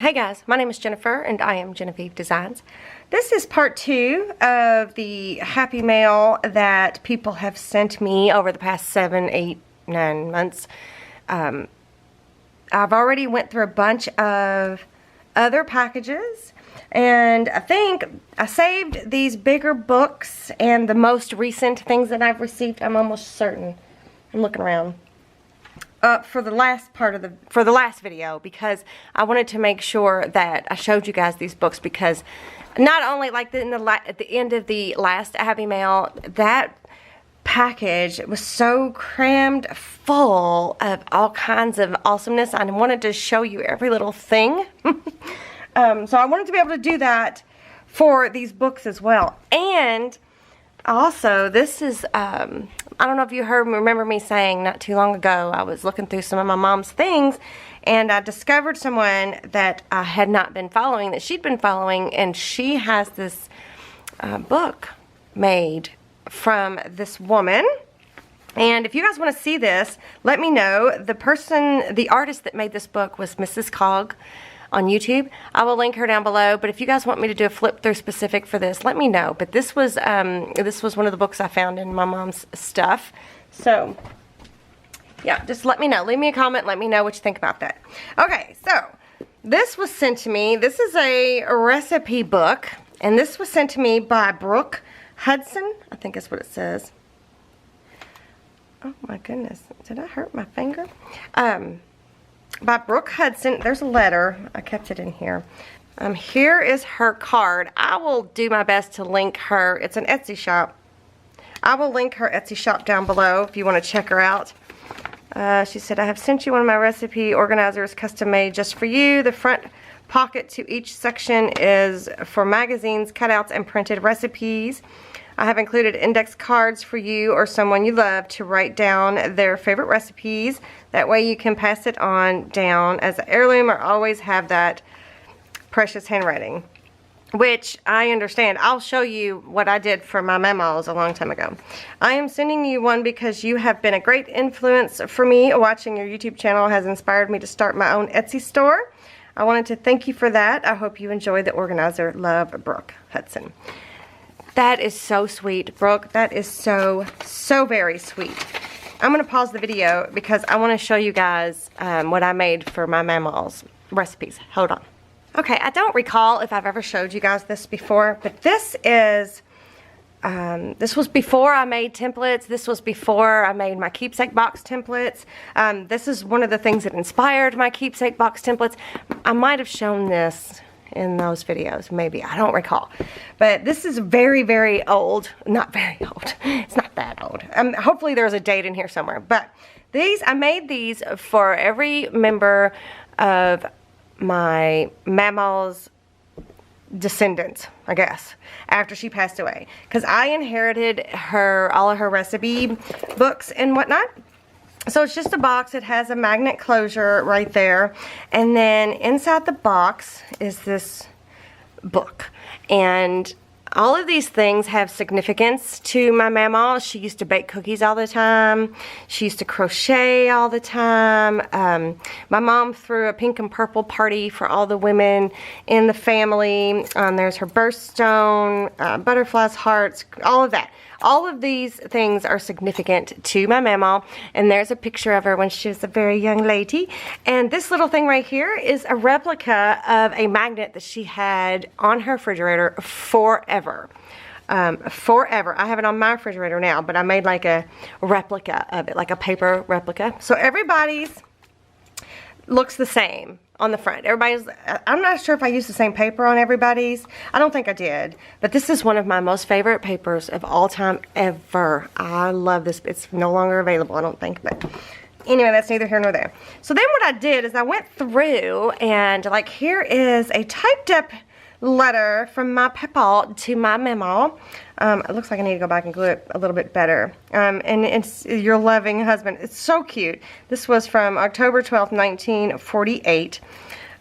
Hey guys, my name is Jennifer and I am Jenofeve Designs. This is part 2 of the Happy Mail that people have sent me over the past 7, 8, 9 months. I've already went through a bunch of other packages, and I think I saved these bigger books and the most recent things that I've received. I'm almost certain. I'm looking around. For the last video, because I wanted to make sure that I showed you guys these books, because not only like at the end of the last Happy Mail, that package was so crammed full of all kinds of awesomeness. I wanted to show you every little thing. So I wanted to be able to do that for these books as well. And also, this is, I don't know if you remember me saying not too long ago, I was looking through some of my mom's things, and I discovered someone that I had not been following, that she'd been following, and she has this book made from this woman. And if you guys want to see this, let me know. The artist that made this book was Mrs. Cog on YouTube. I will link her down below, but if you guys want me to do a flip through specific for this, let me know. But this was one of the books I found in my mom's stuff. So yeah, just let me know. Leave me a comment, let me know what you think about that. Okay, so this was sent to me. This is a recipe book, and this was sent to me by Brooke Hudson, I think that's what it says. Oh my goodness, did I hurt my finger? By Brooke Hudson. There's a letter. I kept it in here. Here is her card. I will do my best to link her. It's an Etsy shop. I will link her Etsy shop down below if you want to check her out. She said, I have sent you one of my recipe organizers custom made just for you. The front pocket to each section is for magazines, cutouts, and printed recipes. I have included index cards for you or someone you love to write down their favorite recipes. That way you can pass it on down as an heirloom or always have that precious handwriting. Which I understand. I'll show you what I did for my memos a long time ago. I am sending you one because you have been a great influence for me. Watching your YouTube channel has inspired me to start my own Etsy store. I wanted to thank you for that. I hope you enjoy the organizer. Love, Brooke Hudson. That is so sweet, Brooke. That is so very sweet. I'm going to pause the video because I want to show you guys what I made for my mama's recipes. Hold on. Okay, I don't recall if I've ever showed you guys this before, but this is, this was before I made templates. This was before I made my Keepsake Box Templates. This is one of the things that inspired my Keepsake Box Templates. I might have shown this in those videos, maybe, I don't recall, but this is very old. Not very old, it's not that old. Hopefully there's a date in here somewhere, but I made these for every member of my mama's descendants, I guess, after she passed away, because I inherited all of her recipe books and whatnot. So it's just a box. It has a magnet closure right there. And then inside the box is this book. And all of these things have significance to my mama. She used to bake cookies all the time. She used to crochet all the time. My mom threw a pink and purple party for all the women in the family. There's her birthstone, butterflies, hearts, all of that. All of these things are significant to my mama, and there's a picture of her when she was a very young lady. And this little thing right here is a replica of a magnet that she had on her refrigerator forever. Forever. I have it on my refrigerator now, but I made like a replica of it, like a paper replica. So everybody's looks the same on the front. I'm not sure if I used the same paper on everybody's. I don't think I did. But this is one of my most favorite papers of all time ever. I love this. It's no longer available, I don't think. But anyway, that's neither here nor there. So then what I did is I went through and like, here is a typed up letter from my papa to my mama. It looks like I need to go back and glue it a little bit better. And it's your loving husband. It's so cute. This was from October 12th, 1948.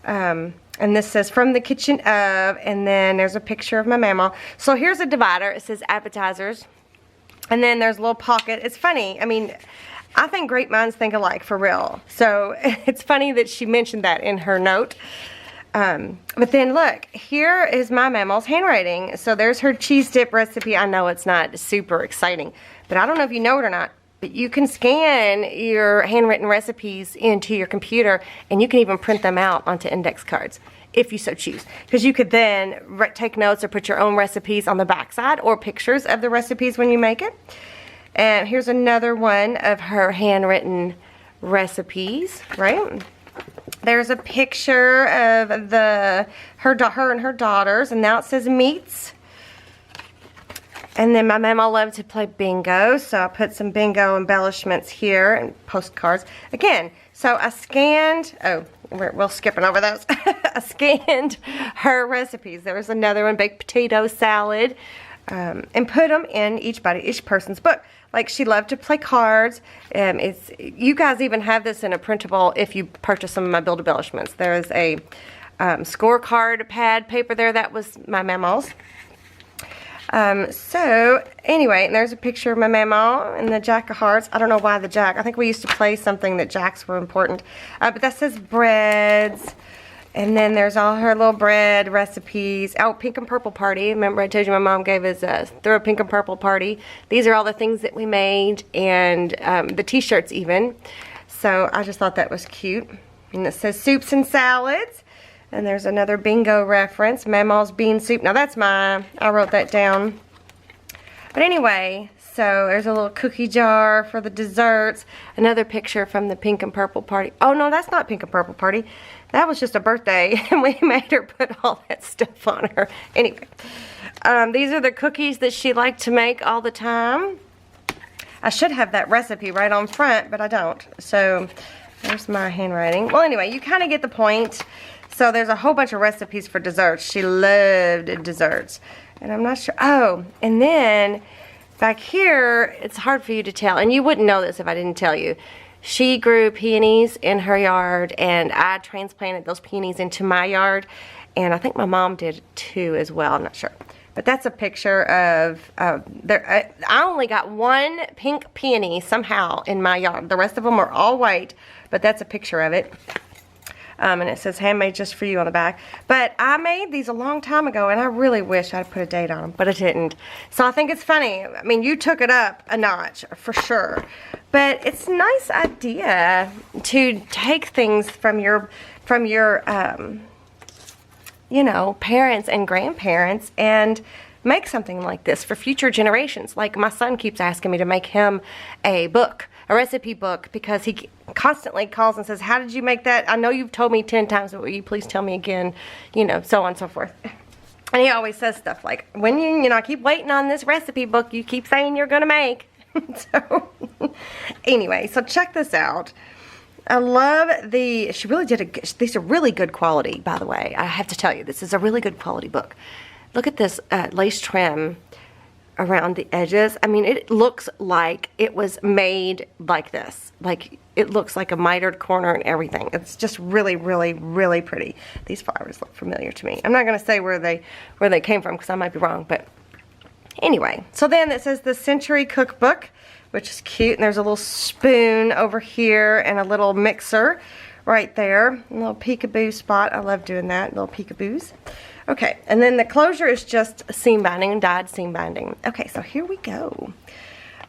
And this says, from the kitchen of, and then there's a picture of my mama. So here's a divider. It says appetizers. And then there's a little pocket. It's funny. I mean, I think great minds think alike, for real. So it's funny that she mentioned that in her note. But then look, here is my Mama's handwriting. So there's her cheese dip recipe. I know it's not super exciting, but I don't know if you know it or not, but you can scan your handwritten recipes into your computer, and you can even print them out onto index cards if you so choose. Because you could then take notes or put your own recipes on the backside, or pictures of the recipes when you make it. And here's another one of her handwritten recipes, right? There's a picture of her and her daughters, and now it says meats. And then my mama loved to play bingo, so I put some bingo embellishments here and postcards. Again, so I scanned, we're skipping over those. I scanned her recipes. There was another one, baked potato salad, and put them in each person's book. Like, she loved to play cards. You guys even have this in a printable if you purchase some of my build embellishments. There is a scorecard pad paper there. That was my mama's. So anyway, and there's a picture of my mama and the Jack of Hearts. I don't know why the Jack. I think we used to play something that Jacks were important. But that says breads. And then there's all her little bread recipes. Oh, pink and purple party. Remember I told you my mom gave us throw a pink and purple party. These are all the things that we made, and the t-shirts even. So I just thought that was cute. And it says soups and salads. And there's another bingo reference. Mama's bean soup. Now that's mine. I wrote that down. But anyway, so there's a little cookie jar for the desserts. Another picture from the pink and purple party. Oh no, that's not pink and purple party. That was just a birthday, and we made her put all that stuff on her. Anyway, these are the cookies that she liked to make all the time. I should have that recipe right on front, but I don't. So there's my handwriting. Well, anyway, you kind of get the point. So there's a whole bunch of recipes for desserts. She loved desserts. And I'm not sure. Oh, and then back here, it's hard for you to tell. And you wouldn't know this if I didn't tell you. She grew peonies in her yard, and I transplanted those peonies into my yard. And I think my mom did too as well. I'm not sure. But that's a picture of, I only got one pink peony somehow in my yard. The rest of them are all white, but that's a picture of it. And it says handmade just for you on the back. But I made these a long time ago, and I really wish I'd put a date on them, but I didn't. So I think it's funny. I mean, you took it up a notch for sure. But it's a nice idea to take things from your you know, parents and grandparents and make something like this for future generations. Like my son keeps asking me to make him a book, a recipe book, because he constantly calls and says, how did you make that? I know you've told me 10 times, but will you please tell me again? You know, so on and so forth. And he always says stuff like, when you know, I keep waiting on this recipe book you keep saying you're going to make. So, anyway, so check this out. I love she really did these are really good quality, by the way. I have to tell you, this is a really good quality book. Look at this lace trim around the edges. I mean, it looks like it was made like this. Like, it looks like a mitered corner and everything. It's just really, really, really pretty. These flowers look familiar to me. I'm not going to say where they came from, because I might be wrong, but anyway. So then it says the Century Cookbook, which is cute. And there's a little spoon over here and a little mixer right there. A little peekaboo spot. I love doing that, little peekaboos. Okay, and then the closure is just seam binding, dyed seam binding. Okay, so here we go.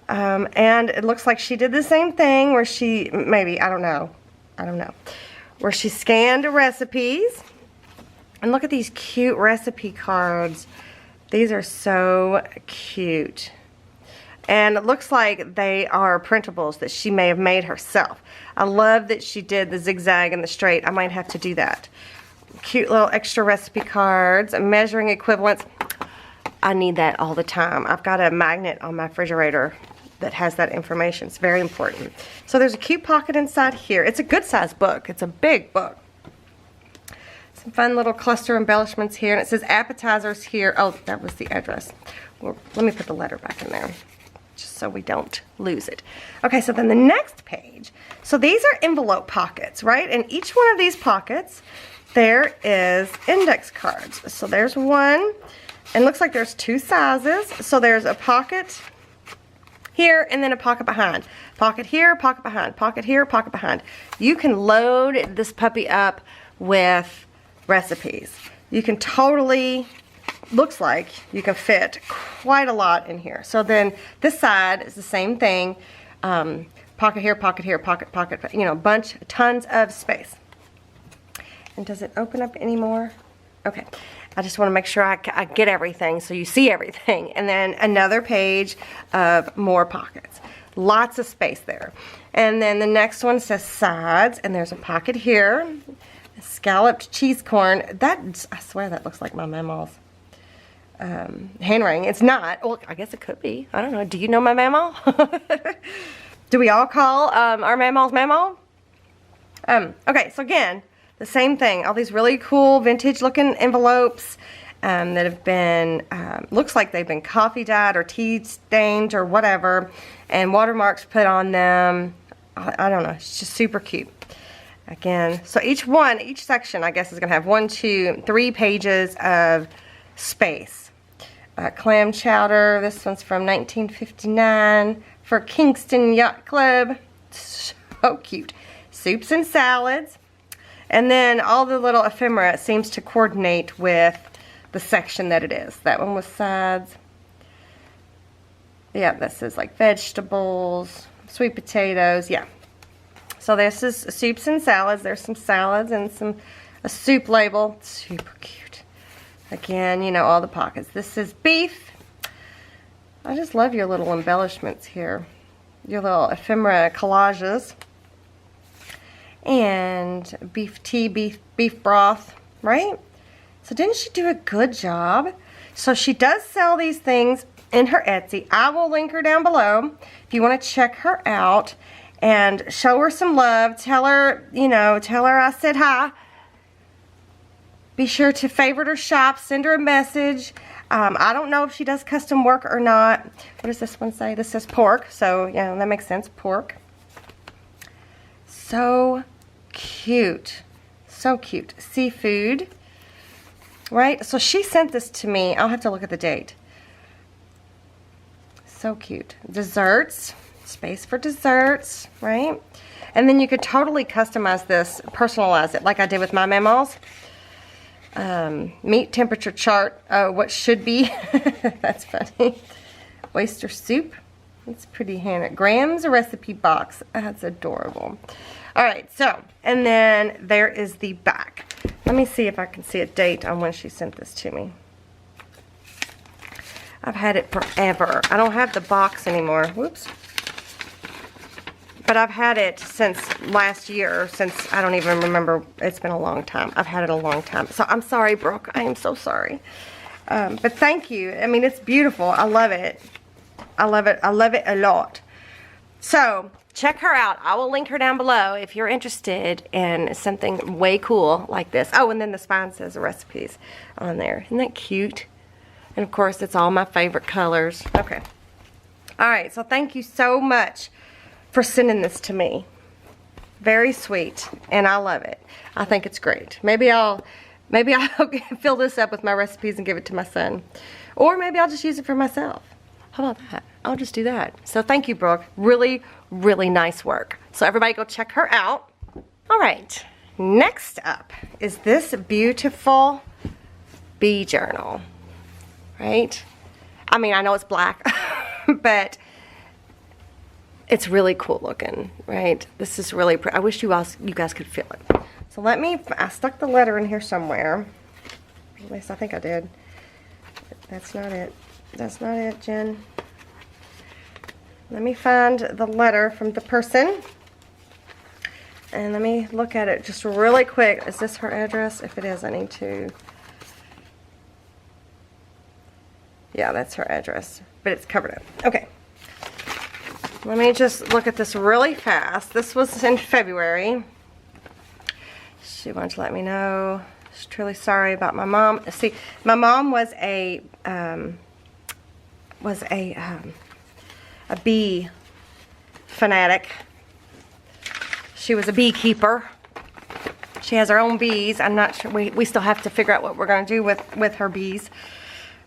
And it looks like she did the same thing where she, maybe, I don't know, where she scanned recipes. And look at these cute recipe cards. These are so cute. And it looks like they are printables that she may have made herself. I love that she did the zigzag and the straight. I might have to do that. Cute little extra recipe cards, measuring equivalents. I need that all the time. I've got a magnet on my refrigerator that has that information. It's very important. So there's a cute pocket inside here. It's a good size book. It's a big book. Some fun little cluster embellishments here. And it says appetizers here. Oh, that was the address. Well, let me put the letter back in there, just so we don't lose it. Okay, so then the next page. So these are envelope pockets, right? And each one of these pockets, there is index cards. So there's one, and looks like there's two sizes. So there's a pocket here and then a pocket behind. Pocket here, pocket behind. Pocket here, pocket behind. You can load this puppy up with recipes. You can totally, looks like you can fit quite a lot in here. So then this side is the same thing. Pocket here, pocket, you know, tons of space. And does it open up anymore? Okay. I just want to make sure I get everything so you see everything. And then another page of more pockets. Lots of space there. And then the next one says sides, and there's a pocket here. Scalloped cheese corn. That, I swear that looks like my mama's handwriting. It's not. Well, I guess it could be. I don't know. Do you know my mama? Do we all call our mama's mama? Okay, so again, the same thing. All these really cool vintage looking envelopes that have been, looks like they've been coffee dyed or tea stained or whatever, and watermarks put on them. I don't know. It's just super cute. Again, so each section, I guess, is going to have 1, 2, 3 pages of space. Clam chowder. This one's from 1959 for Kingston Yacht Club. So cute. Soups and salads. And then all the little ephemera seems to coordinate with the section that it is. That one was sides. Yeah, this is like vegetables, sweet potatoes. Yeah. So this is soups and salads. There's some salads and a soup label. Super cute. Again, you know, all the pockets. This is beef. I just love your little embellishments here. Your little ephemera collages. And beef tea, beef broth, right? So didn't she do a good job? So she does sell these things in her Etsy. I will link her down below if you want to check her out and show her some love. Tell her, you know, tell her I said hi. Be sure to favorite her shop, send her a message. I don't know if she does custom work or not. What does this one say? This says pork, so yeah, that makes sense, pork. So cute. So cute. Seafood. Right? So she sent this to me. I'll have to look at the date. So cute. Desserts. Space for desserts. Right? And then you could totally customize this, personalize it like I did with my memos. Meat temperature chart. Oh, what should be. That's funny. Oyster soup. It's pretty handy. Graham's recipe box. That's adorable. Alright, so, and then there is the back. Let me see if I can see a date on when she sent this to me. I've had it forever. I don't have the box anymore. Whoops. But I've had it since last year, since I don't even remember. It's been a long time. I've had it a long time. So I'm sorry, Brooke. I am so sorry. But thank you. I mean, it's beautiful. I love it. I love it. I love it a lot. So check her out. I will link her down below if you're interested in something way cool like this. Oh, and then the spine says the recipes on there. Isn't that cute? And of course, it's all my favorite colors. Okay. All right. So thank you so much for sending this to me. Very sweet, and I love it. I think it's great. Maybe I'll fill this up with my recipes and give it to my son, or maybe I'll just use it for myself. How about that? I'll just do that. So thank you, Brooke. Really, really nice work. So everybody go check her out. All right, next up is this beautiful bee journal, right? I mean, I know it's black, but it's really cool looking, right? This is really pretty. I wish you guys could feel it. So I stuck the letter in here somewhere. At least I think I did. That's not it. That's not it, Jen. Let me find the letter from the person. And let me look at it just really quick. Is this her address? If it is, I need to. Yeah, that's her address. But it's covered up. Okay. Let me just look at this really fast. This was in February. She wanted to let me know. She's truly sorry about my mom. See, my mom was a bee fanatic. She was a beekeeper. She has her own bees. I'm not sure. We still have to figure out what we're going to do with her bees.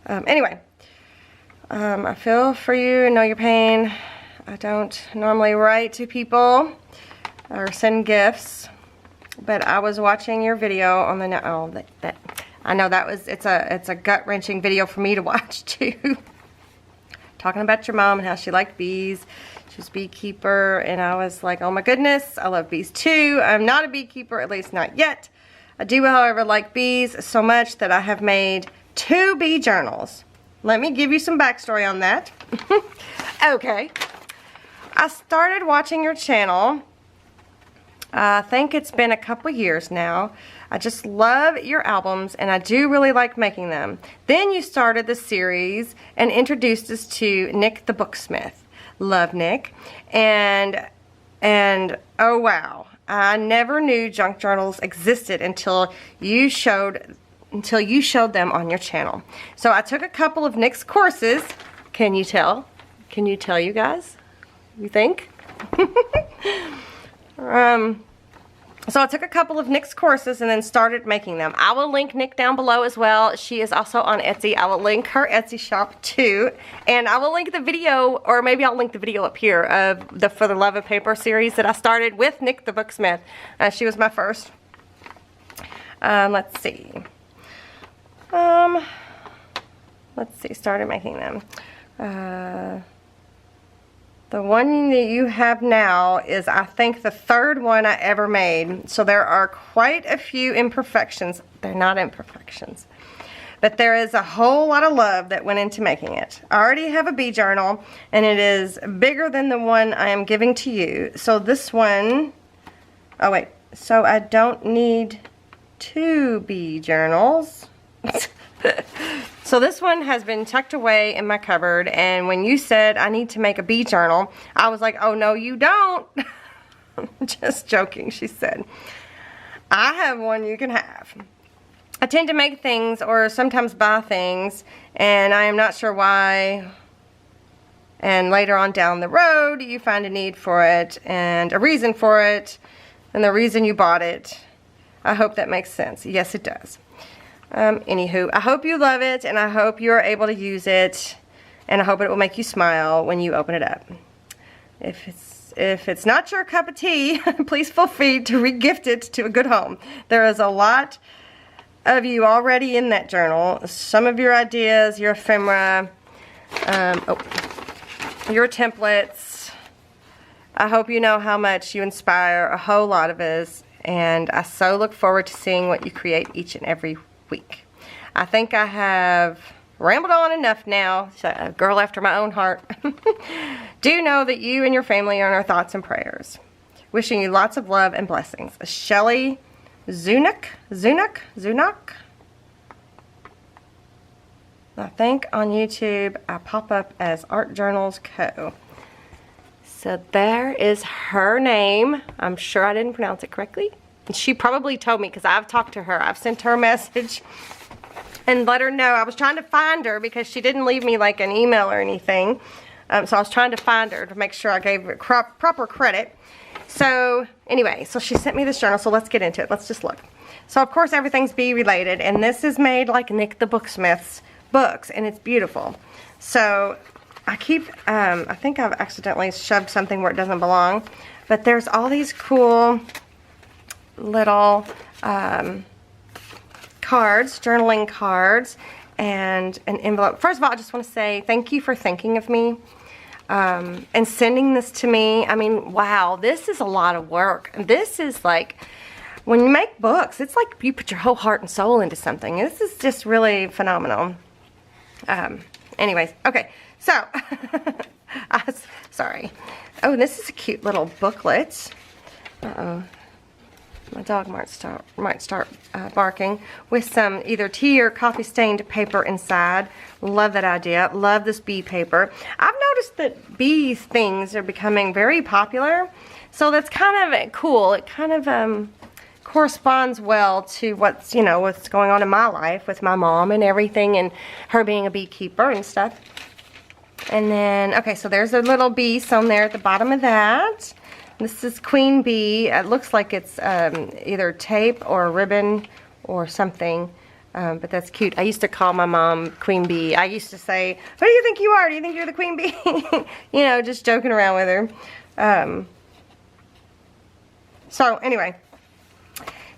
Anyway, I feel for you and know your pain. I don't normally write to people or send gifts. but I was watching your video on the, oh, I know that was, it's a gut-wrenching video for me to watch too. Talking about your mom and how she liked bees. She was a beekeeper, and I was like, oh my goodness, I love bees too. I'm not a beekeeper, at least not yet. I do, however, like bees so much that I have made 2 bee journals. Let me give you some backstory on that. Okay. I started watching your channel, I think it's been a couple years now. I just love your albums, and I do really like making them. Then you started the series and introduced us to Nick the Booksmith. Love Nick. And oh wow, I never knew junk journals existed until you showed them on your channel. So I took a couple of Nick's courses. Can you tell? Can you tell, you guys? You think? So I took a couple of Nick's courses and then started making them. I will link Nick down below as well. She is also on Etsy. I will link her Etsy shop too. And I will link the video, or maybe I'll link the video up here of the For the Love of Paper series that I started with Nick the Booksmith. She was my first. Let's see. Started making them. The one that you have now is, I think, the 3rd one I ever made. So there are quite a few imperfections. They're not imperfections, but there is a whole lot of love that went into making it. I already have a bee journal, and it is bigger than the one I am giving to you. So this one, oh wait, so I don't need 2 bee journals. So this one has been tucked away in my cupboard, and when you said I need to make a bee journal, I was like, oh no you don't. Just joking, she said. I have one you can have. I tend to make things, or sometimes buy things, and I am not sure why, and later on down the road you find a need for it and a reason for it, and the reason you bought it. I hope that makes sense. Yes, it does. Anywho, I hope you love it, and I hope you are able to use it, and I hope it will make you smile when you open it up. If it's not your cup of tea, please feel free to re-gift it to a good home. There is a lot of you already in that journal. Some of your ideas, your ephemera, your templates. I hope you know how much you inspire a whole lot of us, and I so look forward to seeing what you create each and every week. I think I have rambled on enough now. A girl after my own heart. Do know that you and your family are in our thoughts and prayers. Wishing you lots of love and blessings. Shelly Zunuk. I think on YouTube I pop up as Art Journals Co. So there is her name. I'm sure I didn't pronounce it correctly. She probably told me, because I've talked to her. I've sent her a message and let her know. I was trying to find her because she didn't leave me like an email or anything. So I was trying to find her to make sure I gave her proper credit. So anyway, so she sent me this journal, so let's get into it. Let's just look. So of course everything's bee related, and this is made like Nick the Booksmith's books, and it's beautiful. So I think I've accidentally shoved something where it doesn't belong, but there's all these cool little cards, journaling cards, and an envelope. First of all, I just want to say thank you for thinking of me and sending this to me. I mean, wow, this is a lot of work. This is like, when you make books, it's like you put your whole heart and soul into something. This is just really phenomenal. Anyways, okay, so sorry. Oh, this is a cute little booklet. Uh-oh. My dog might start barking, with some either tea or coffee stained paper inside. Love that idea. Love this bee paper. I've noticed that bee things are becoming very popular, so that's kind of cool. It kind of corresponds well to what's going on in my life with my mom and everything, and her being a beekeeper and stuff. And then, okay, so there's a little bee sewn there at the bottom of that. This is Queen Bee. It looks like it's either tape or a ribbon or something, but that's cute. I used to call my mom Queen Bee. I used to say, "What do you think you are? Do you think you're the Queen Bee?" You know, just joking around with her. So anyway,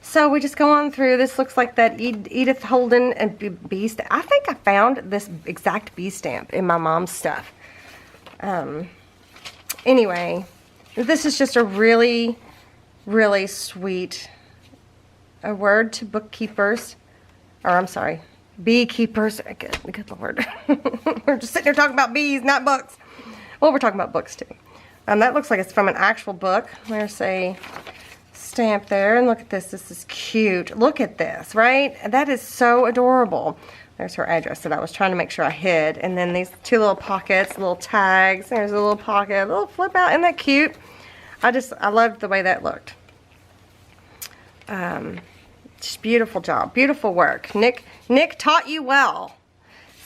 So we just go on through. This looks like that Edith Holden and bee stamp. I think I found this exact bee stamp in my mom's stuff. Anyway, this is just a really, really sweet, a word to bookkeepers, or I'm sorry, beekeepers. Good Lord. We're just sitting here talking about bees, not books. Well, we're talking about books too. That looks like it's from an actual book. There's a stamp there, and look at this. This is cute. Look at this, right? That is so adorable. There's her address that I was trying to make sure I hid. And then these two little pockets, little tags. There's a little pocket, a little flip out. Isn't that cute? I loved the way that looked. Just beautiful job. Beautiful work. Nick taught you well.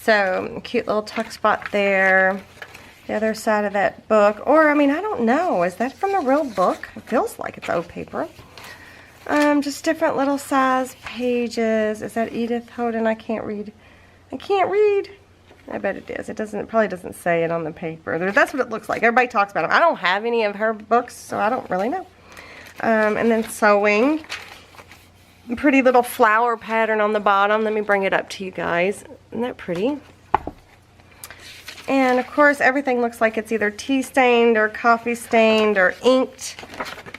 So, cute little tuck spot there. The other side of that book. Or, I mean, I don't know. Is that from a real book? It feels like it's old paper. Just different little size pages. Is that Edith Holden? I can't read. I can't read. I bet it is. It probably doesn't say it on the paper. That's what it looks like. Everybody talks about them. I don't have any of her books, so I don't really know. And then sewing. Pretty little flower pattern on the bottom. Let me bring it up to you guys. Isn't that pretty? And of course, everything looks like it's either tea stained or coffee stained or inked.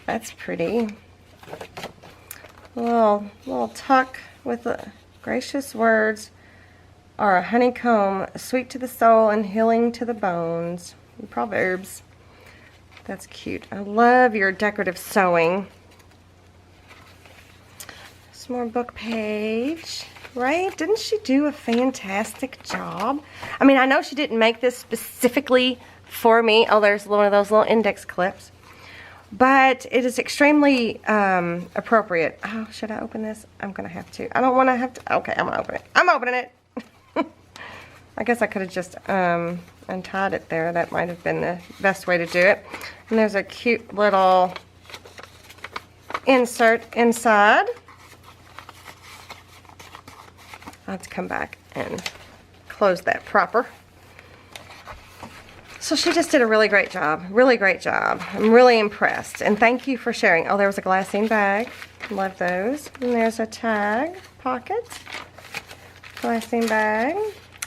That's pretty. Little tuck with gracious words are a honeycomb, sweet to the soul and healing to the bones. Proverbs. That's cute. I love your decorative sewing. Some more book page. Right? Didn't she do a fantastic job? I mean, I know she didn't make this specifically for me. Oh, there's one of those little index clips. But it is extremely appropriate. Oh, should I open this? I'm going to have to. I don't want to have to. Okay, I'm going to open it. I'm opening it. I guess I could have just untied it there. That might have been the best way to do it. And there's a cute little insert inside. I'll have to come back and close that proper. So she just did a really great job. Really great job. I'm really impressed. And thank you for sharing. Oh, there was a glassine bag. Love those. And there's a tag pocket. Glassine bag.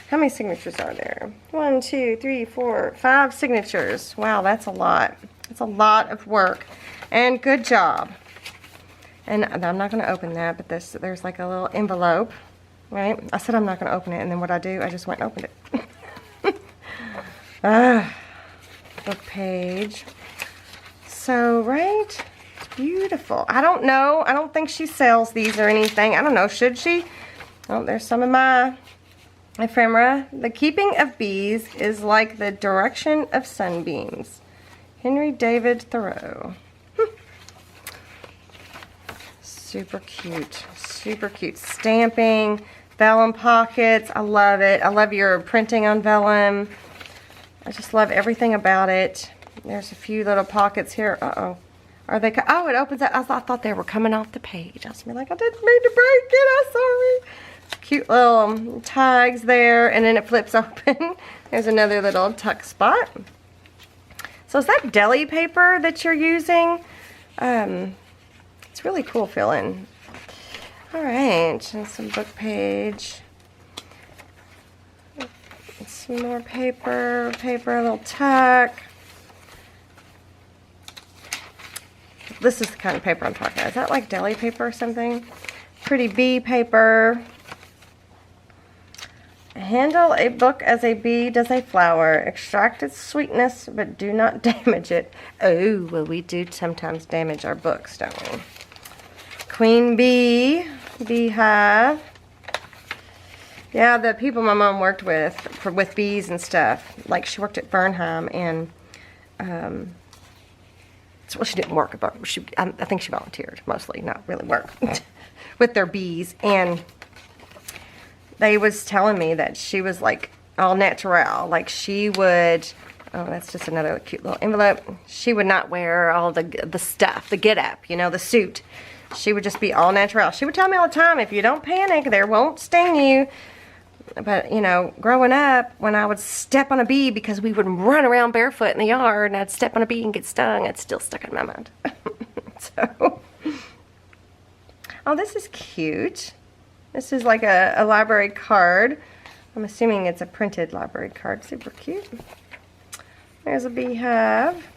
How many signatures are there? 1, 2, 3, 4, 5 signatures. Wow, that's a lot. That's a lot of work. And good job. And I'm not going to open that, but there's like a little envelope. Right? I said I'm not going to open it, and then what I do, I just went and opened it. Book page. So, right? It's beautiful. I don't know. I don't think she sells these or anything. I don't know. Should she? Oh, there's some of my ephemera. The keeping of bees is like the direction of sunbeams. Henry David Thoreau. Super cute. Super cute. Stamping. Vellum pockets. I love it. I love your printing on vellum. I just love everything about it. There's a few little pockets here. Uh-oh. Are they? Oh, it opens up. I thought they were coming off the page. I was like, I didn't mean to break it. I'm sorry. Cute little tags there, and then it flips open. There's another little tuck spot. So is that deli paper that you're using? It's really cool feeling. All right, and some book page. Some more paper, a little tuck. This is the kind of paper I'm talking about. Is that like deli paper or something? Pretty bee paper. Handle a book as a bee does a flower. Extract its sweetness, but do not damage it. Oh, well, we do sometimes damage our books, don't we? Queen bee, beehive. Yeah, the people my mom worked with bees and stuff, like she worked at Bernheim, and well, she didn't work, but I think she volunteered mostly, not really work, with their bees. And they was telling me that she was like all natural, like she would. Oh, that's just another cute little envelope. She would not wear all the stuff, the get-up, you know, the suit. She would just be all natural. She would tell me all the time, if you don't panic, they won't sting you. But, you know, growing up, when I would step on a bee, because we would run around barefoot in the yard, and I'd step on a bee and get stung, it's still stuck in my mind. So, Oh, this is cute. This is like a library card. I'm assuming it's a printed library card. Super cute. There's a beehive.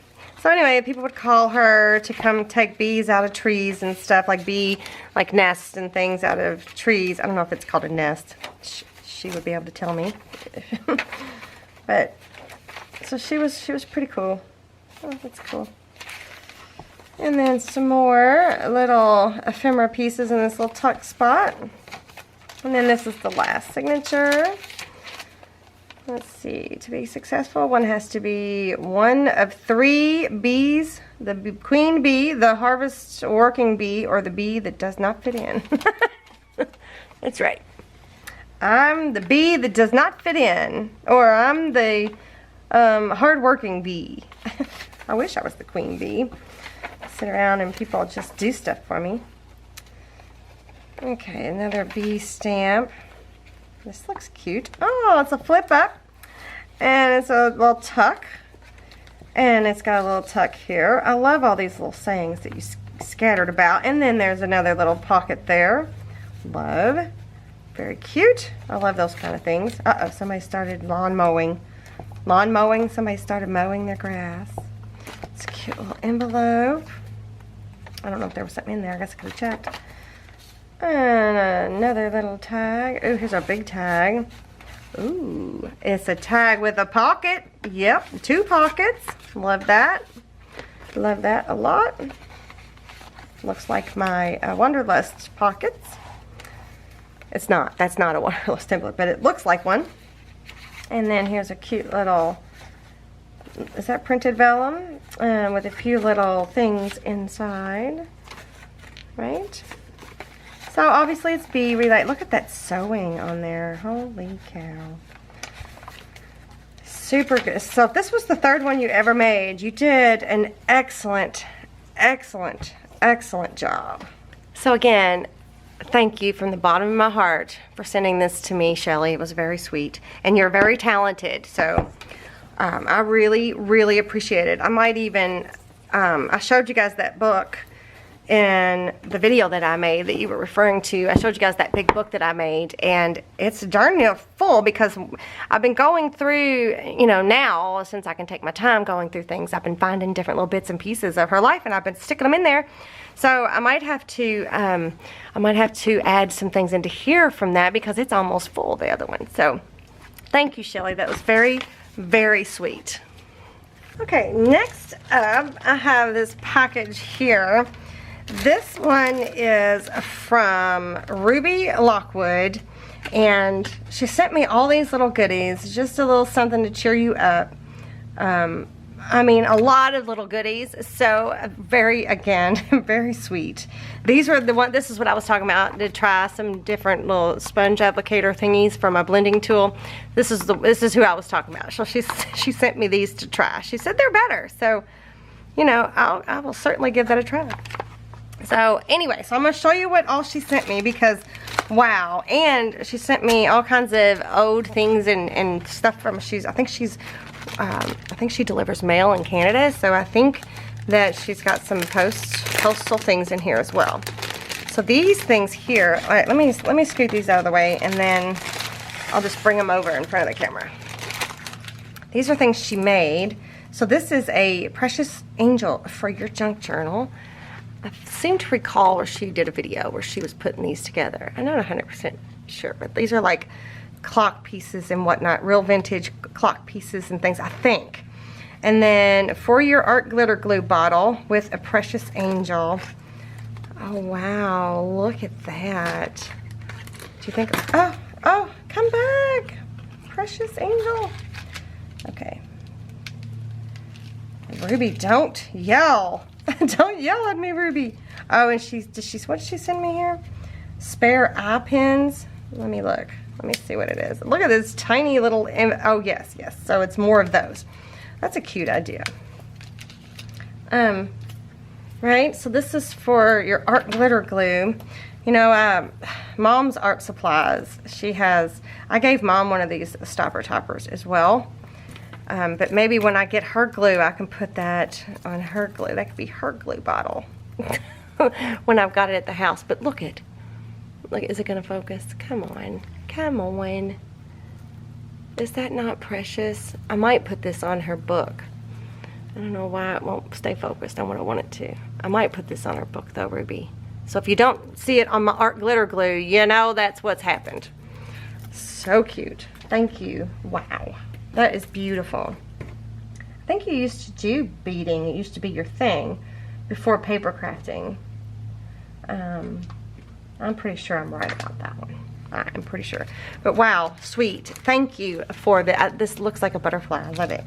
So anyway, people would call her to come take bees out of trees and stuff, like nests and things out of trees. I don't know if it's called a nest. She would be able to tell me. But so she was pretty cool. Oh, that's cool. And then some more little ephemera pieces in this little tuck spot. And then this is the last signature. Let's see, to be successful, one has to be one of 3 bees, the queen bee, the harvest working bee, or the bee that does not fit in. That's right. I'm the bee that does not fit in, or I'm the hard-working bee. I wish I was the queen bee. I sit around and people just do stuff for me. Okay, another bee stamp. This looks cute. Oh, it's a flip up. And it's a little tuck. And it's got a little tuck here. I love all these little sayings that you scattered about. And then there's another little pocket there. Love. Very cute. I love those kind of things. Uh-oh, somebody started lawn mowing. Lawn mowing. Somebody started mowing their grass. It's a cute little envelope. I don't know if there was something in there. I guess I could have checked. And another little tag. Ooh, here's our big tag. Ooh, it's a tag with a pocket. Yep, 2 pockets. Love that. Love that a lot. Looks like my Wanderlust pockets. It's not. That's not a Wanderlust template, but it looks like one. And then here's a cute little, is that printed vellum? With a few little things inside. Right? So obviously it's bee related. Look at that sewing on there. Holy cow. Super good. So if this was the 3rd one you ever made, you did an excellent, excellent, excellent job. So again, thank you from the bottom of my heart for sending this to me, Shelly. It was very sweet. And you're very talented. So I really, really appreciate it. I might even, I showed you guys that book in the video that I made that you were referring to. I showed you guys that big book that I made, and it's darn near full because I've been going through, you know, now since I can take my time going through things, I've been finding different little bits and pieces of her life, and I've been sticking them in there. So I might have to add some things into here from that because it's almost full, the other one. So thank you, Shelly. That was very, very sweet. Okay, next up I have this package here. This one is from Ruby Lockwood, and she sent me all these little goodies, just a little something to cheer you up. I mean, a lot of little goodies, so very, again, very sweet. These are the one, this is what I was talking about, to try some different little sponge applicator thingies for my blending tool. This is who I was talking about. So she sent me these to try. She said they're better, so, you know, I will certainly give that a try. So anyway, so I'm going to show you what all she sent me because, wow. And she sent me all kinds of old things and stuff from, I think she delivers mail in Canada. So I think that she's got some postal things in here as well. So these things here, all right, let me scoot these out of the way and then I'll just bring them over in front of the camera. These are things she made. So this is a precious angel for your junk journal. I seem to recall where she did a video where she was putting these together. I'm not 100% sure, but these are like clock pieces and whatnot, real vintage clock pieces and things, I think. And then for your art glitter glue bottle with a precious angel. Oh wow, look at that. Do you think, oh, come back. Precious angel. Okay. Ruby, don't yell. Don't yell at me, Ruby. Oh, and what did she send me here? Spare eye pens. Let me look. Let me see what it is. Look at this tiny little, oh yes. So it's more of those. That's a cute idea. Right, so this is for your art glitter glue. You know, Mom's art supplies. I gave Mom one of these stopper toppers as well. But maybe when I get her glue, I can put that on her glue. That could be her glue bottle. when I've got it at the house. But look, is it gonna focus? Come on, come on. Is that not precious? I might put this on her book. I don't know why it won't stay focused on what I want it to. I might put this on her book though, Ruby. So if you don't see it on my art glitter glue, you know that's what's happened. So cute. Thank you. Wow. That is beautiful. I think you used to do beading. It used to be your thing before paper crafting. I'm pretty sure I'm right about that one. I'm pretty sure. But wow, sweet. Thank you for the, this looks like a butterfly. I love it.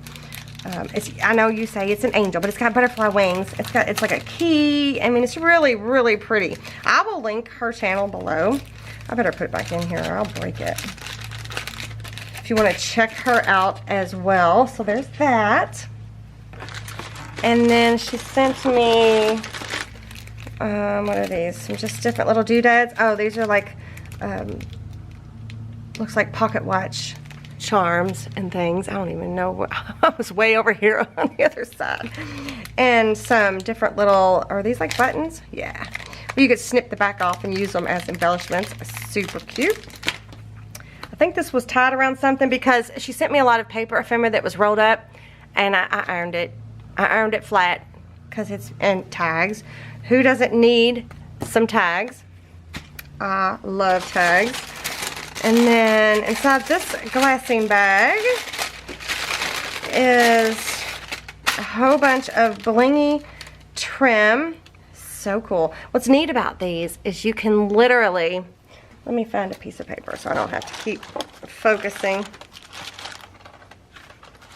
I know you say it's an angel, but it's got butterfly wings. It's like a key. I mean, it's really, really pretty. I will link her channel below. I better put it back in here or I'll break it. If you want to check her out as well. So there's that. And then she sent me, what are these? Some just different little doodads. Oh, these are like, looks like pocket watch charms and things. I don't even know what, I was way over here on the other side. And some different little, are these like buttons? Yeah. You could snip the back off and use them as embellishments. Super cute. I think this was tied around something because she sent me a lot of paper ephemera that was rolled up, and I ironed it. I ironed it flat because it's, and tags. Who doesn't need some tags? I love tags. And then inside this glassine bag is a whole bunch of blingy trim. So cool. What's neat about these is you can literally, let me find a piece of paper so I don't have to keep focusing.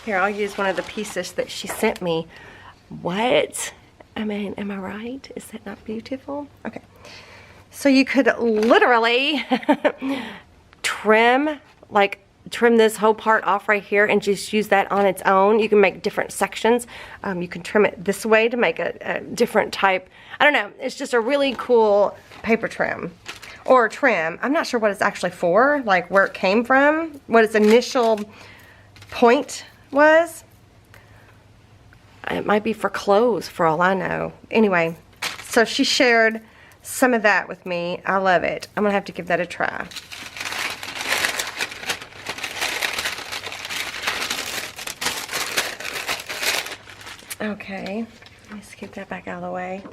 Here, I'll use one of the pieces that she sent me. What? I mean, am I right? Is that not beautiful? Okay. So you could literally trim this whole part off right here and just use that on its own. You can make different sections. You can trim it this way to make a different type. I don't know. It's just a really cool paper trim. Or trim. I'm not sure what it's actually for, like where it came from, what its initial point was. It might be for clothes for all I know. Anyway, so she shared some of that with me. I love it. I'm gonna have to give that a try. Okay, let me scoop that back out of the way.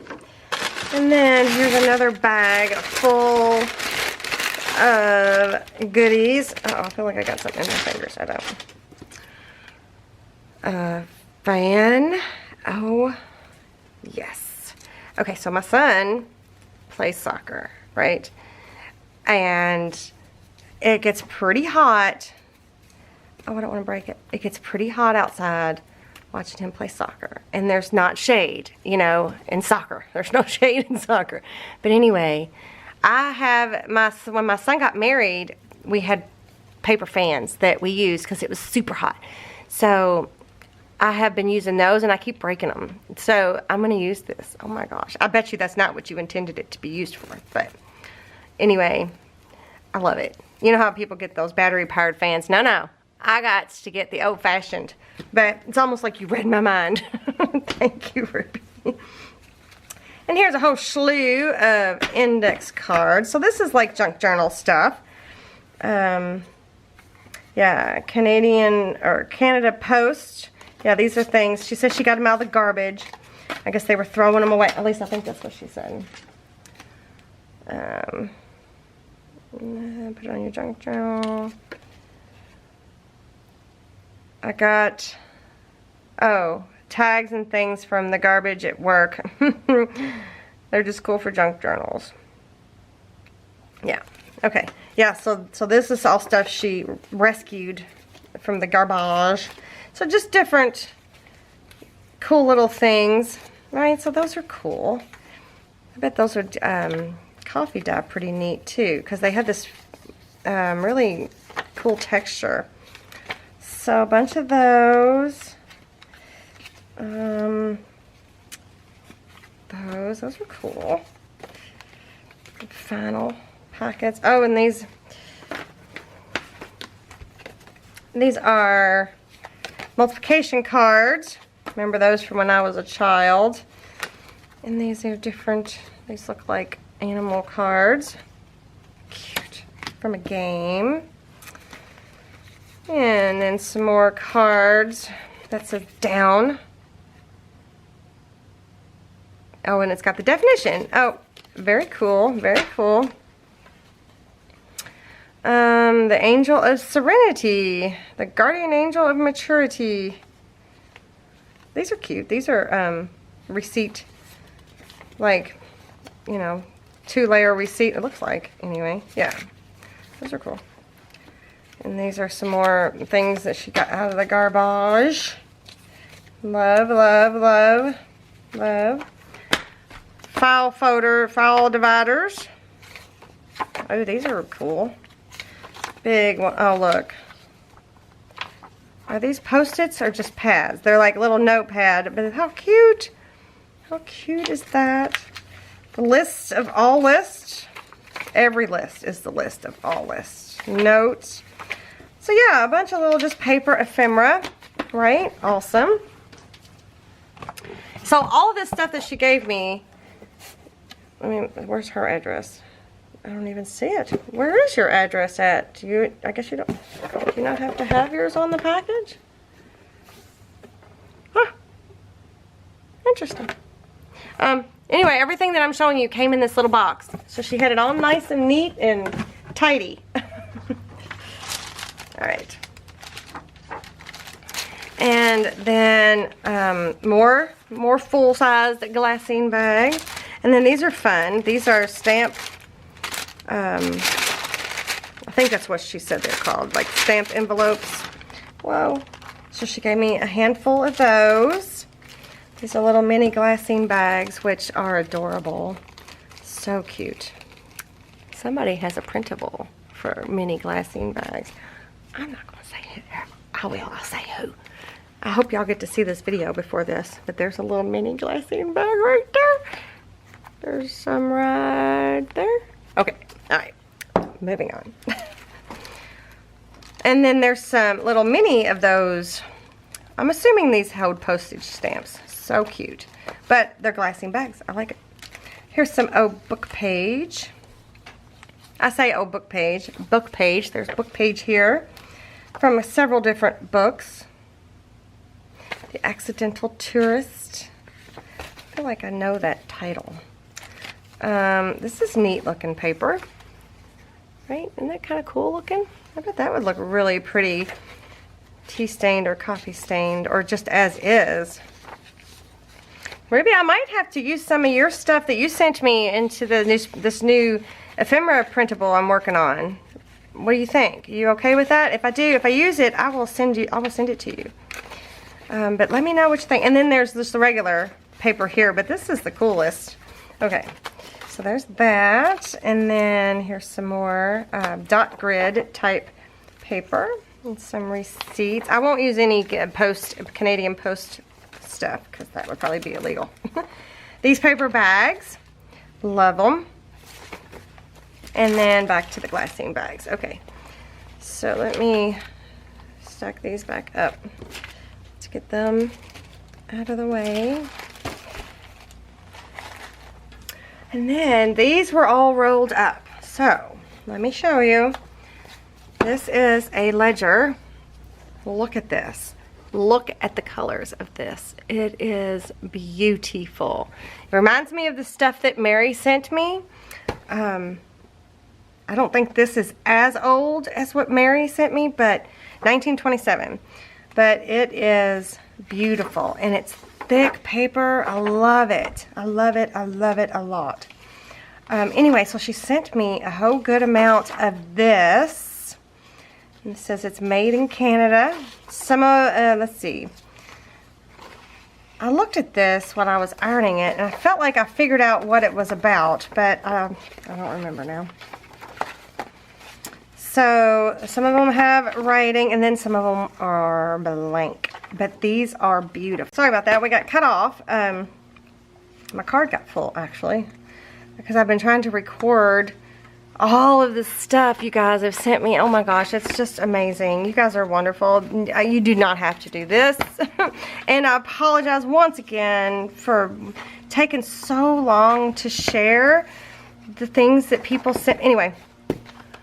And then here's another bag full of goodies. Uh-oh, I feel like I got something in my fingers. I don't. Fan. Oh, yes. Okay, so my son plays soccer, right? And it gets pretty hot. Oh, I don't want to break it. It gets pretty hot outside watching him play soccer. And there's not shade, you know, in soccer. There's no shade in soccer. But anyway, when my son got married, we had paper fans that we used because it was super hot. So I have been using those and I keep breaking them. So I'm going to use this. Oh my gosh. I bet you that's not what you intended it to be used for. But anyway, I love it. You know how people get those battery powered fans? No. I got to get the old fashioned. But it's almost like you read my mind. Thank you, Ruby. And here's a whole slew of index cards. So this is like junk journal stuff. Yeah, Canada Post. Yeah, these are things. She said she got them out of the garbage. I guess they were throwing them away. At least I think that's what she said. Put it on your junk journal. I got, tags and things from the garbage at work. They're just cool for junk journals. Yeah. Okay. Yeah, so this is all stuff she rescued from the garbage. So just different cool little things, right? So those are cool. I bet those would coffee dye pretty neat too, because they have this really cool texture. So a bunch of those. Those are cool. Final packets. Oh, and these are multiplication cards. Remember those from when I was a child. And these are different These look like animal cards. Cute. From a game. And then some more cards that says down. Oh, and it's got the definition. Oh, very cool, very cool. The Angel of Serenity, the Guardian Angel of Maturity. These are cute. These are receipt, like, you know, 2-layer receipt, it looks like, anyway. Yeah, those are cool. And these are some more things that she got out of the garbage. Love, love, love, love. File folder, file dividers. Oh, these are cool. Big one. Oh, look. Are these Post-its or just pads? They're like little notepad, but how cute. How cute is that? The list of all lists. Every list is the list of all lists. Notes. So yeah, a bunch of little just paper ephemera, right? Awesome. So all of this stuff that she gave me, I mean, where's her address? I don't even see it. Where is your address at? Do you, I guess you don't, do you not have to have yours on the package? Huh. Interesting. Anyway, everything that I'm showing you came in this little box. So she had it all nice and neat and tidy. Alright. And then more full-sized glassine bags. And then these are fun. These are stamped, I think that's what she said they're called, like stamped envelopes. Whoa. So she gave me a handful of those. These are little mini glassine bags, which are adorable. So cute. Somebody has a printable for mini glassine bags. I'm not going to say who. I will. I'll say who. I hope y'all get to see this video before this. But there's a little mini glassine bag right there. There's some right there. Okay. Alright. Moving on. And then there's some little mini of those. I'm assuming these hold postage stamps. So cute. But they're glassine bags. I like it. Here's some book page. I say book page. Book page. There's book page here. From several different books. The Accidental Tourist. I feel like I know that title. This is neat looking paper. Right? Isn't that kind of cool looking? I bet that would look really pretty tea stained or coffee stained or just as is. Ruby, I might have to use some of your stuff that you sent me into this new ephemera printable I'm working on. What do you think? Are you okay with that? If I do, if I use it, I will send it to you. But let me know what you think. And then there's just the regular paper here, but this is the coolest. Okay, so there's that. And then here's some more dot grid type paper and some receipts. I won't use any Canadian Post stuff because that would probably be illegal. These paper bags, love them. And then back to the glassine bags. Okay, so let me stack these back up to get them out of the way. And then these were all rolled up. So let me show you. This is a ledger. Look at this. Look at the colors of this. It is beautiful. It reminds me of the stuff that Mary sent me. I don't think this is as old as what Mary sent me, but 1927. But it is beautiful, and it's thick paper. I love it. I love it. I love it a lot. Anyway, so she sent me a whole good amount of this. And it says it's made in Canada. Some of, let's see. I looked at this when I was ironing it, and I felt like I figured out what it was about, but I don't remember now. So some of them have writing, and then some of them are blank. But these are beautiful. Sorry about that. We got cut off. My card got full, actually, because I've been trying to record all of the stuff you guys have sent me. Oh my gosh, it's just amazing. You guys are wonderful. You do not have to do this. And I apologize once again for taken so long to share the things that people sent. Anyway,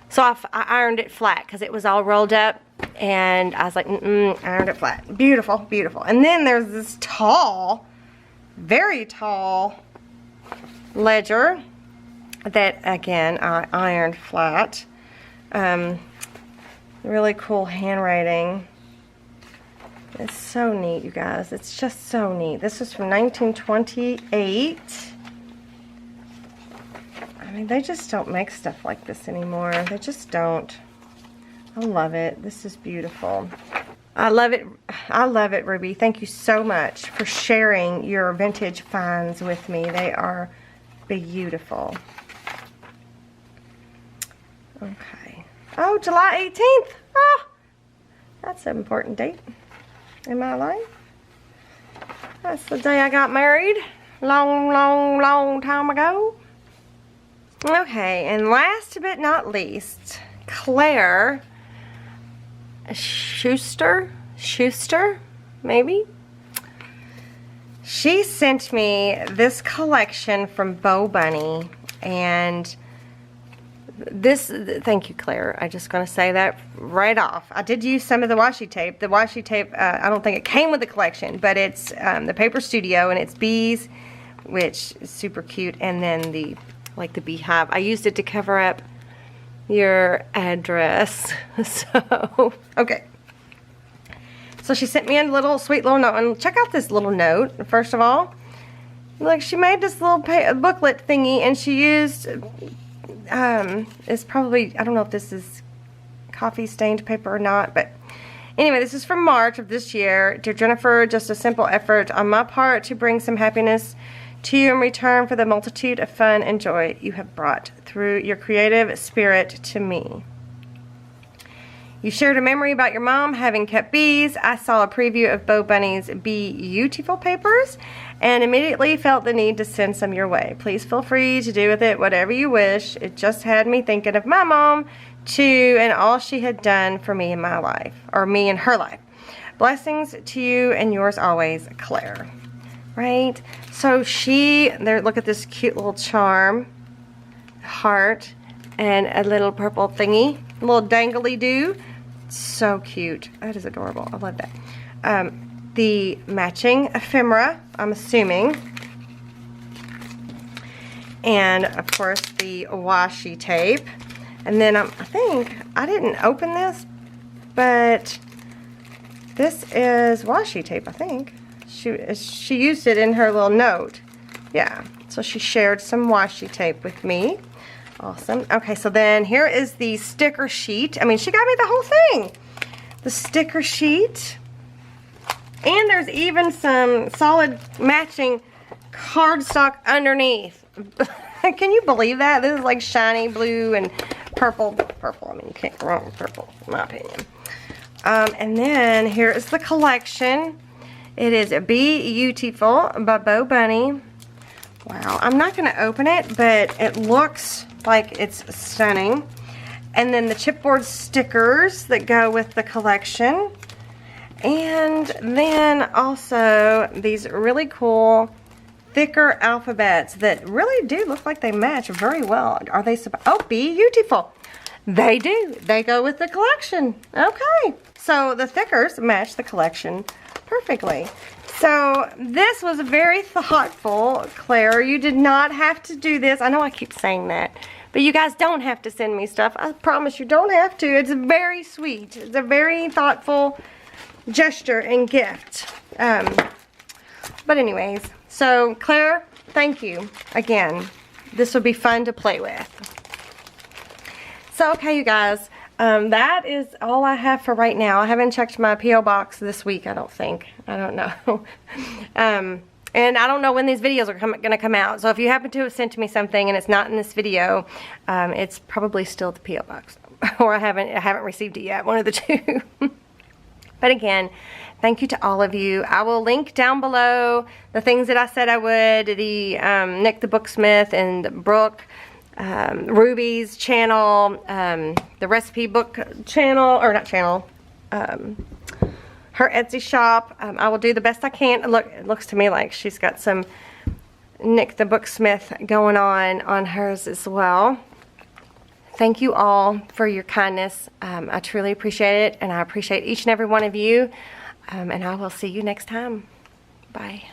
so I ironed it flat because it was all rolled up, and I was like, ironed it flat. Beautiful, beautiful. And then there's this tall, very tall ledger that, again, I ironed flat. Really cool handwriting. It's so neat, you guys. It's just so neat. This is from 1928. I mean, they just don't make stuff like this anymore. They just don't. I love it. This is beautiful. I love it. I love it, Ruby. Thank you so much for sharing your vintage finds with me. They are beautiful. Okay. Oh, July 18th. Ah, that's an important date in my life. That's the day I got married. Long time ago. Okay, and last but not least, Claire Schuster, maybe? She sent me this collection from Bo Bunny, and this, thank you, Claire. I'm just going to say that right off. I did use some of the washi tape. The washi tape, I don't think it came with the collection, but it's the Paper Studio, and it's bees, which is super cute, and then the, like the beehive. I used it to cover up your address. So, okay. So she sent me a little sweet little note, and check out this little note, first of all. Look, she made this little booklet thingy, and she used, it's probably, I don't know if this is coffee stained paper or not, but anyway, this is from March of this year. Dear Jennifer, just a simple effort on my part to bring some happiness to you in return for the multitude of fun and joy you have brought through your creative spirit to me. You shared a memory about your mom having kept bees. I saw a preview of Bo Bunny's Beautiful papers and immediately felt the need to send some your way. Please feel free to do with it whatever you wish. It just had me thinking of my mom too, and all she had done for me in my life, or me in her life. Blessings to you and yours always, Claire. Right? So there, look at this cute little charm, heart, and a little purple thingy, a little dangly-doo. So cute. That is adorable. I love that. The matching ephemera, I'm assuming. And, of course, the washi tape. And then I think, I didn't open this, but this is washi tape, I think. She used it in her little note. Yeah, so she shared some washi tape with me. Awesome. Okay, so then here is the sticker sheet. I mean, she got me the whole thing. The sticker sheet. And there's even some solid matching cardstock underneath. Can you believe that? This is like shiny blue and purple. Purple, I mean, you can't go wrong with purple, in my opinion. And then here is the collection. It is Beautiful by Bo Bunny. Wow, I'm not going to open it, but it looks like it's stunning. And then the chipboard stickers that go with the collection. And then also these really cool thicker alphabets that really do look like they match very well. Are they oh, Beautiful. They do. They go with the collection. Okay. So the thickers match the collection perfectly. So this was very thoughtful, Claire. You did not have to do this. I know I keep saying that, but you guys don't have to send me stuff. I promise you don't have to. It's very sweet. It's a very thoughtful gesture and gift. But anyways, so Claire, thank you again. This will be fun to play with. So okay, you guys. That is all I have for right now. I haven't checked my P.O. box this week, I don't think. I don't know. And I don't know when these videos are going to come out. So if you happen to have sent me something and it's not in this video, it's probably still at the P.O. box. Or I haven't received it yet. One of the two. But again, thank you to all of you. I will link down below the things that I said I would. The Nick the Booksmith and Brooke. Ruby's channel, the recipe book channel, or not channel, her Etsy shop. I will do the best I can. Look, it looks to me like she's got some Nick the Booksmith going on hers as well. Thank you all for your kindness. I truly appreciate it, and I appreciate each and every one of you. And I will see you next time. Bye.